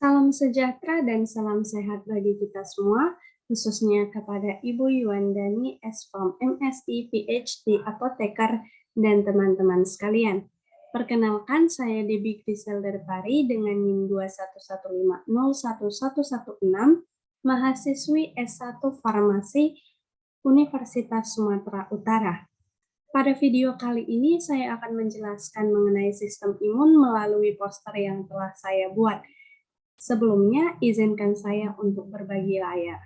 Salam sejahtera dan salam sehat bagi kita semua, khususnya kepada Ibu Yuwandani, S.Pharm, MSI, PhD, apoteker, dan teman-teman sekalian. Perkenalkan, saya Debbie Griselda Pari dengan NIM 211501116, mahasiswi S1 Farmasi Universitas Sumatera Utara. Pada video kali ini, saya akan menjelaskan mengenai sistem imun melalui poster yang telah saya buat. Sebelumnya, izinkan saya untuk berbagi layar.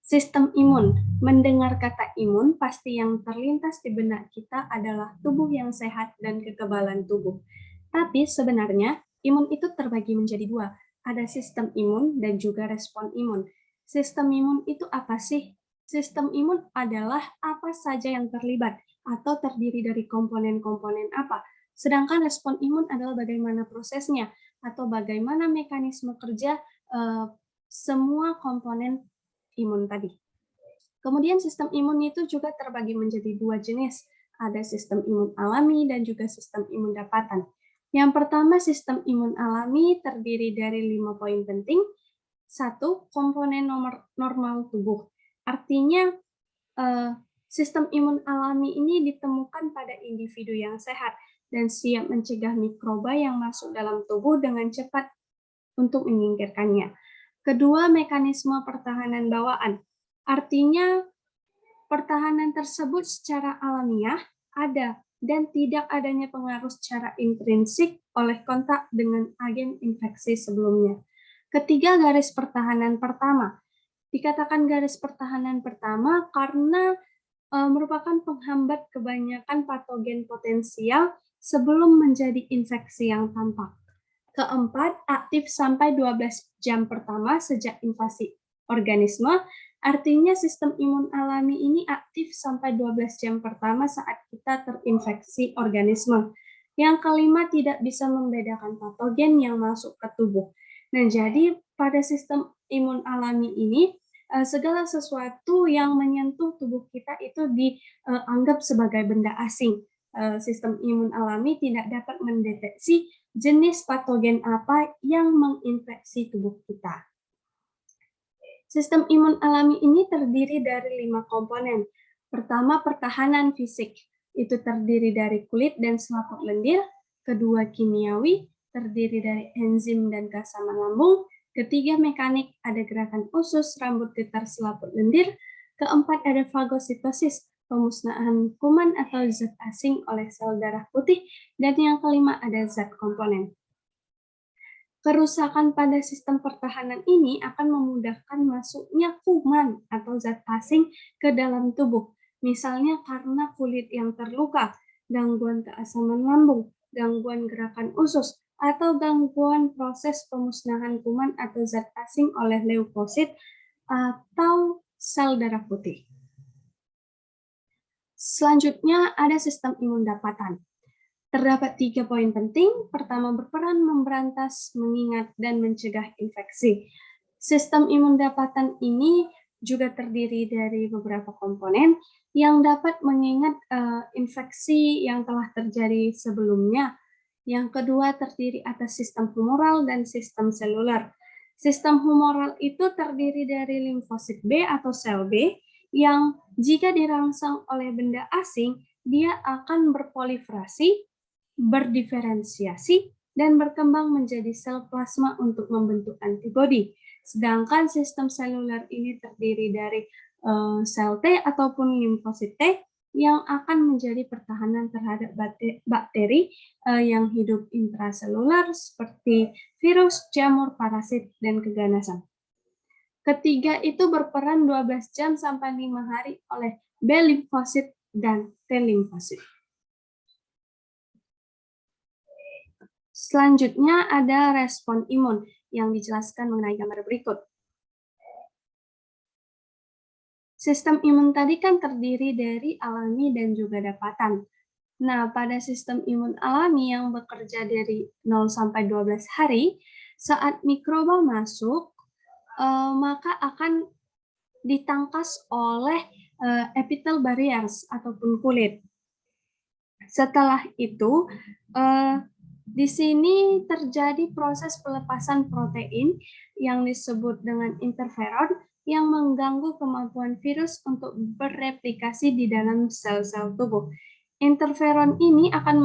Sistem imun. Mendengar kata imun, pasti yang terlintas di benak kita adalah tubuh yang sehat dan kekebalan tubuh. Tapi sebenarnya, imun itu terbagi menjadi dua. Ada sistem imun dan juga respon imun. Sistem imun itu apa sih? Sistem imun adalah apa saja yang terlibat atau terdiri dari komponen-komponen apa. Sedangkan respon imun adalah bagaimana prosesnya atau bagaimana mekanisme kerja semua komponen imun tadi. Kemudian sistem imun itu juga terbagi menjadi dua jenis. Ada sistem imun alami dan juga sistem imun dapatan. Yang pertama, sistem imun alami terdiri dari 5 poin penting. 1. Komponen normal tubuh. Artinya, sistem imun alami ini ditemukan pada individu yang sehat dan siap mencegah mikroba yang masuk dalam tubuh dengan cepat untuk menyingkirkannya. Kedua, mekanisme pertahanan bawaan. Artinya, pertahanan tersebut secara alamiah ada dan tidak adanya pengaruh secara intrinsik oleh kontak dengan agen infeksi sebelumnya. Ketiga, garis pertahanan pertama. Dikatakan garis pertahanan pertama karena merupakan penghambat kebanyakan patogen potensial sebelum menjadi infeksi yang tampak. Keempat, aktif sampai 12 jam pertama sejak invasi organisme. Artinya sistem imun alami ini aktif sampai 12 jam pertama saat kita terinfeksi organisme. Yang kelima, tidak bisa membedakan patogen yang masuk ke tubuh. Nah, jadi pada sistem imun alami ini, segala sesuatu yang menyentuh tubuh kita itu dianggap sebagai benda asing. Sistem imun alami tidak dapat mendeteksi jenis patogen apa yang menginfeksi tubuh kita. Sistem imun alami ini terdiri dari 5 komponen. Pertama, pertahanan fisik. Itu terdiri dari kulit dan selaput lendir. Kedua, kimiawi, terdiri dari enzim dan keasaman lambung. Ketiga, mekanik, ada gerakan usus, rambut, getar, selaput lendir. Keempat, ada fagositosis, pemusnahan kuman atau zat asing oleh sel darah putih. Dan yang kelima, ada zat komponen. Kerusakan pada sistem pertahanan ini akan memudahkan masuknya kuman atau zat asing ke dalam tubuh. Misalnya karena kulit yang terluka, gangguan keasaman lambung, gangguan gerakan usus, atau gangguan proses pemusnahan kuman atau zat asing oleh leukosit atau sel darah putih. Selanjutnya ada sistem imun dapatan. Terdapat 3 poin penting. Pertama, berperan memberantas, mengingat, dan mencegah infeksi. Sistem imun dapatan ini juga terdiri dari beberapa komponen yang dapat mengingat infeksi yang telah terjadi sebelumnya. Yang kedua, terdiri atas sistem humoral dan sistem seluler. Sistem humoral itu terdiri dari limfosit B atau sel B yang jika dirangsang oleh benda asing, dia akan berproliferasi, berdiferensiasi, dan berkembang menjadi sel plasma untuk membentuk antibodi. Sedangkan sistem seluler ini terdiri dari sel T ataupun limfosit T yang akan menjadi pertahanan terhadap bakteri yang hidup intraseluler seperti virus, jamur, parasit, dan keganasan. Ketiga itu berperan 12 jam sampai 5 hari oleh B limfosit dan T limfosit. Selanjutnya ada respon imun yang dijelaskan mengenai gambar berikut. Sistem imun tadi kan terdiri dari alami dan juga dapatan. Nah, pada sistem imun alami yang bekerja dari 0 sampai 12 hari, saat mikroba masuk, maka akan ditangkas oleh epithelial barriers ataupun kulit. Setelah itu, di sini terjadi proses pelepasan protein yang disebut dengan interferon yang mengganggu kemampuan virus untuk bereplikasi di dalam sel-sel tubuh. Interferon ini akan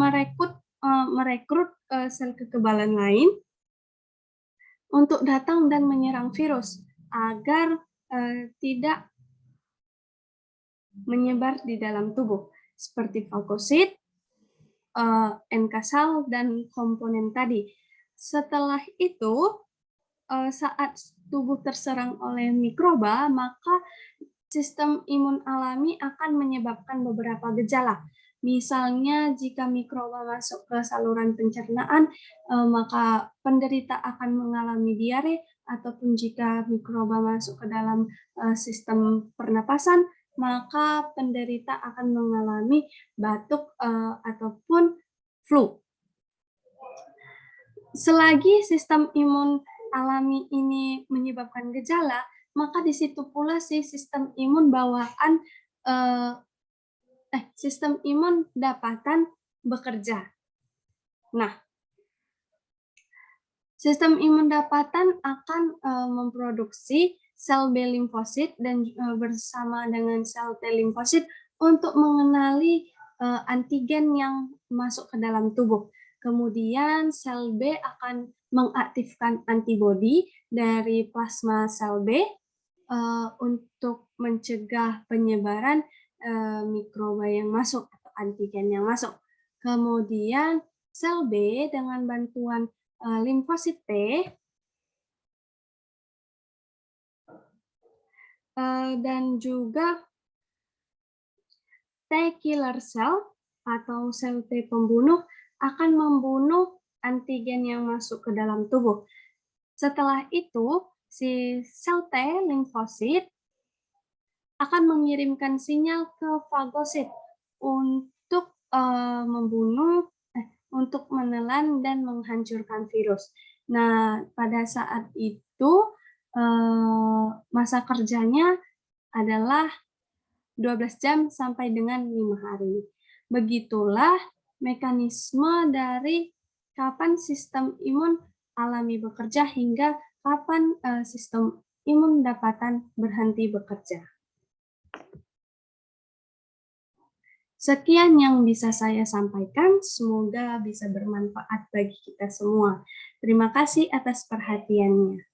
merekrut sel kekebalan lain untuk datang dan menyerang virus agar tidak menyebar di dalam tubuh, seperti faucosit, NK sel, dan komponen tadi. Setelah itu, saat tubuh terserang oleh mikroba, maka sistem imun alami akan menyebabkan beberapa gejala. Misalnya, jika mikroba masuk ke saluran pencernaan, maka penderita akan mengalami diare, ataupun jika mikroba masuk ke dalam sistem pernapasan, maka penderita akan mengalami batuk ataupun flu. Selagi sistem imun alami ini menyebabkan gejala, maka di situ pula si sistem imun bawaan sistem imun dapatan bekerja. Nah, sistem imun dapatan akan memproduksi sel B limfosit dan bersama dengan sel T limfosit untuk mengenali antigen yang masuk ke dalam tubuh. Kemudian sel B akan mengaktifkan antibodi dari plasma sel B untuk mencegah penyebaran mikroba yang masuk atau antigen yang masuk. Kemudian sel B dengan bantuan limfosit T dan juga T killer cell atau sel T pembunuh akan membunuh antigen yang masuk ke dalam tubuh. Setelah itu, si sel T limfosit akan mengirimkan sinyal ke fagosit untuk untuk menelan dan menghancurkan virus. Nah, pada saat itu masa kerjanya adalah 12 jam sampai dengan 5 hari. Begitulah mekanisme dari kapan sistem imun alami bekerja hingga kapan sistem imun dapatan berhenti bekerja. Sekian yang bisa saya sampaikan, semoga bisa bermanfaat bagi kita semua. Terima kasih atas perhatiannya.